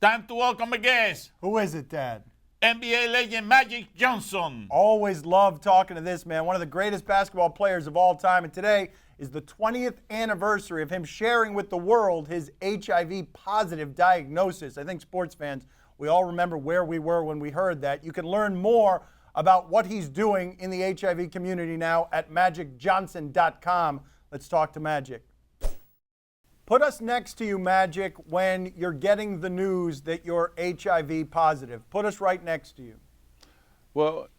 Time to welcome a guest. Who is it, Dad? NBA legend Magic Johnson. Always love talking to this man, one of the greatest basketball players of all time. And today is the 20th anniversary of him sharing with the world his HIV positive diagnosis. I think sports fans, we all remember where we were when we heard that. You can learn more about what he's doing in the HIV community now at magicjohnson.com. Let's talk to Magic. Put us next to you, Magic, when you're getting the news that you're HIV positive. Put us right next to you. Well,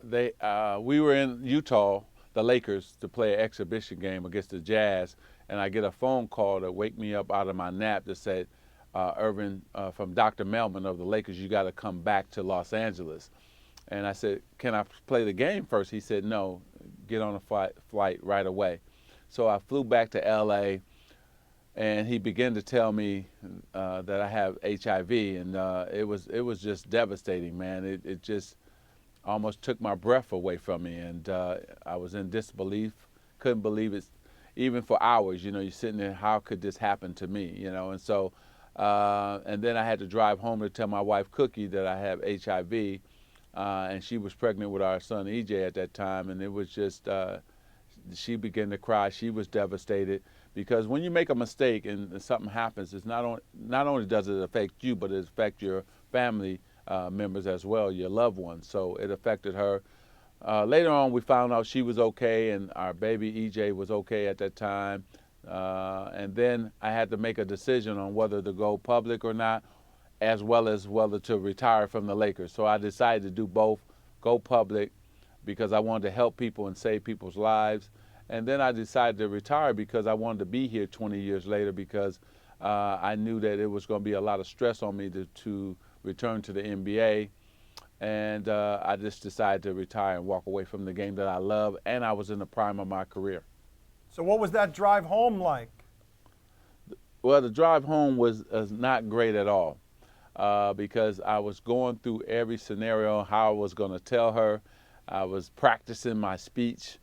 we were in Utah, the Lakers, to play an exhibition game against the Jazz, and I get a phone call to wake me up out of my nap that said, Irvin, from Dr. Melman of the Lakers, you got to come back to Los Angeles. And I said, can I play the game first? He said, no, get on a flight right away. So I flew back to L.A., and he began to tell me that I have HIV, and it was just devastating, man. It just almost took my breath away from me, and I was in disbelief, couldn't believe it, even for hours. You know, you're sitting there, how could this happen to me? You know, and so, and then I had to drive home to tell my wife Cookie that I have HIV, and she was pregnant with our son EJ at that time, and it was just, she began to cry. She was devastated. Because when you make a mistake and something happens, it's not only does it affect you, but it affects your family members as well, your loved ones. So it affected her. Later on, we found out she was okay, and our baby EJ was okay at that time. And then I had to make a decision on whether to go public or not, as well as whether to retire from the Lakers. So I decided to do both, go public, because I wanted to help people and save people's lives. And then I decided to retire because I wanted to be here 20 years later, because I knew that it was going to be a lot of stress on me to return to the NBA. And I just decided to retire and walk away from the game that I love, and I was in the prime of my career. So what was that drive home like? Well, the drive home was not great at all, because I was going through every scenario, how I was going to tell her. I was practicing my speech.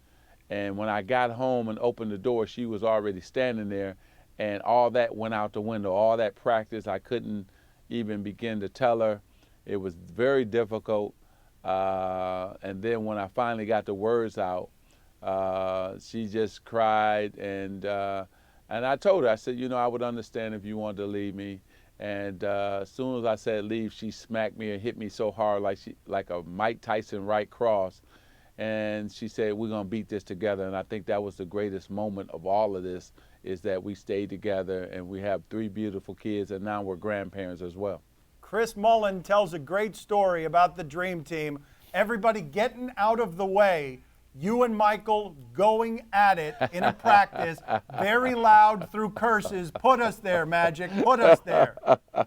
And when I got home and opened the door, she was already standing there, and all that went out the window. All that practice, I couldn't even begin to tell her. It was very difficult. And then when I finally got the words out, she just cried. And I told her, I said, you know, I would understand if you wanted to leave me. And as soon as I said leave, she smacked me and hit me so hard, like a Mike Tyson right cross. And she said, we're going to beat this together. And I think that was the greatest moment of all of this, is that we stayed together, and we have 3 beautiful kids, and now we're grandparents as well. Chris Mullin tells a great story about the Dream Team. Everybody getting out of the way. You and Michael going at it in a practice, very loud through curses. Put us there, Magic. Put us there. I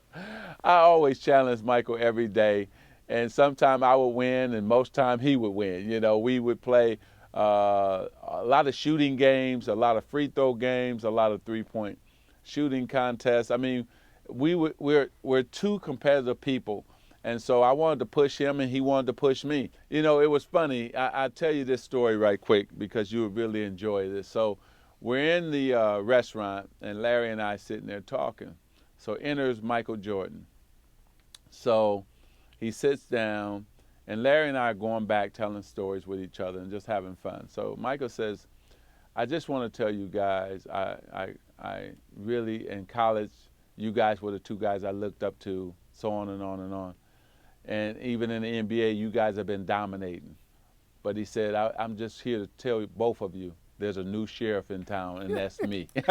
always challenge Michael every day. And sometimes I would win, and most time he would win. You know, we would play a lot of shooting games, a lot of free throw games, a lot of three-point shooting contests. I mean, we're 2 competitive people, and so I wanted to push him, and he wanted to push me. You know, it was funny. I'll tell you this story right quick, because you would really enjoy this. So we're in the restaurant, and Larry and I sitting there talking. So enters Michael Jordan. So he sits down, and Larry and I are going back telling stories with each other and just having fun. So Michael says, I just want to tell you guys, I really, in college, you guys were the 2 guys I looked up to, so on and on and on. And even in the NBA, you guys have been dominating. But he said, I'm just here to tell both of you, there's a new sheriff in town, and that's me. He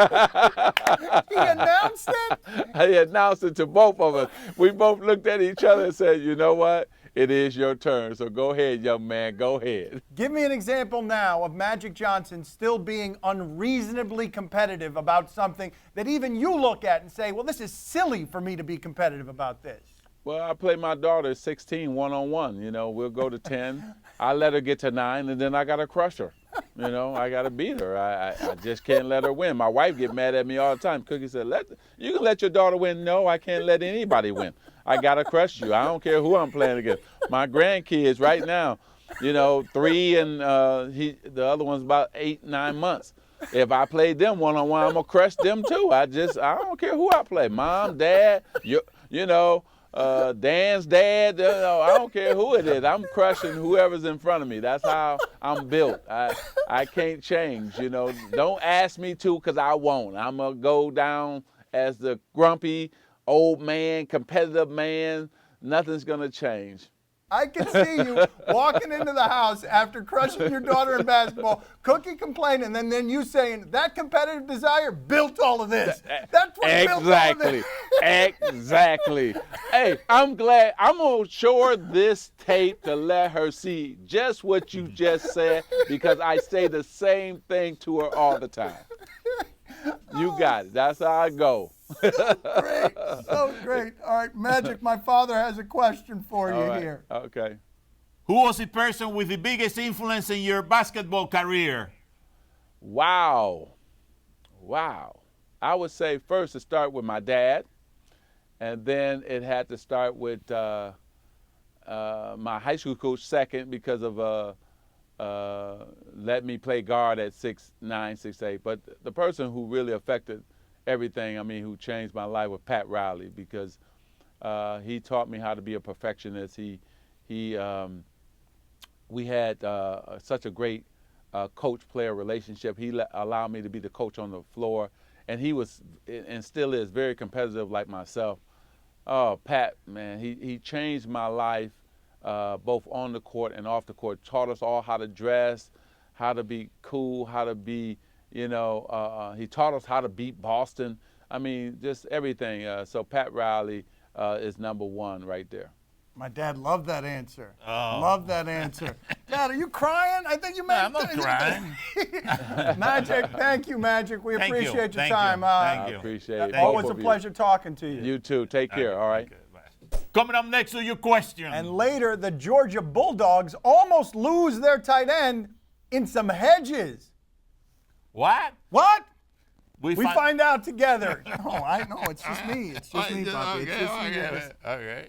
announced it? He announced it to both of us. We both looked at each other and said, you know what? It is your turn, so go ahead, young man, go ahead. Give me an example now of Magic Johnson still being unreasonably competitive about something that even you look at and say, well, this is silly for me to be competitive about this. Well, I play my daughter at 16 one-on-one. You know, we'll go to 10. I let her get to 9, and then I got to crush her. You know, I got to beat her. I just can't let her win. My wife get mad at me all the time. Cookie said, you can let your daughter win. No, I can't let anybody win. I got to crush you. I don't care who I'm playing against. My grandkids right now, you know, 3 and the other one's about 8, 9 months. If I played them one-on-one, I'm going to crush them too. I don't care who I play. Mom, Dad, Dan's dad. I don't care who it is. I'm crushing whoever's in front of me. That's how I'm built. I can't change. Don't ask me to, because I won't. I'm gonna go down as the grumpy old man, competitive man. Nothing's gonna change. I can see you walking into the house after crushing your daughter in basketball, Cookie complaining, and then you saying that competitive desire built all of this. That's what built all of this. Exactly. Hey, I'm glad. I'm going to show her this tape to let her see just what you just said, because I say the same thing to her all the time. You got it. That's how I go. Great. So great. All right, Magic, my father has a question for you here. Okay. Who was the person with the biggest influence in your basketball career? Wow. I would say first to start with my dad, and then it had to start with my high school coach second, because of let me play guard at 6'9", 6'8". But the person who really affected everything, who changed my life, was Pat Riley, because he taught me how to be a perfectionist. We had such a great coach-player relationship. He allowed me to be the coach on the floor, and he was, and still is, very competitive like myself. Oh, Pat, man, he changed my life, both on the court and off the court. Taught us all how to dress, how to be cool, how to be, he taught us how to beat Boston. Just everything. So Pat Riley is number one right there. My dad loved that answer. Oh. Loved that answer. Dad, are you crying? I think you meant. I'm not crying. Magic, thank you, Magic. We Thank you. appreciate your Thank you. time. Thank you. I appreciate it. Always both a of you. pleasure talking to you. You too. Take care, all right? Okay, bye. Coming up next to your question. And later, the Georgia Bulldogs almost lose their tight end in some hedges. What? What? We We find out together. No, I know. It's just me. It's just me, Poppy. It's Okay, just me. okay.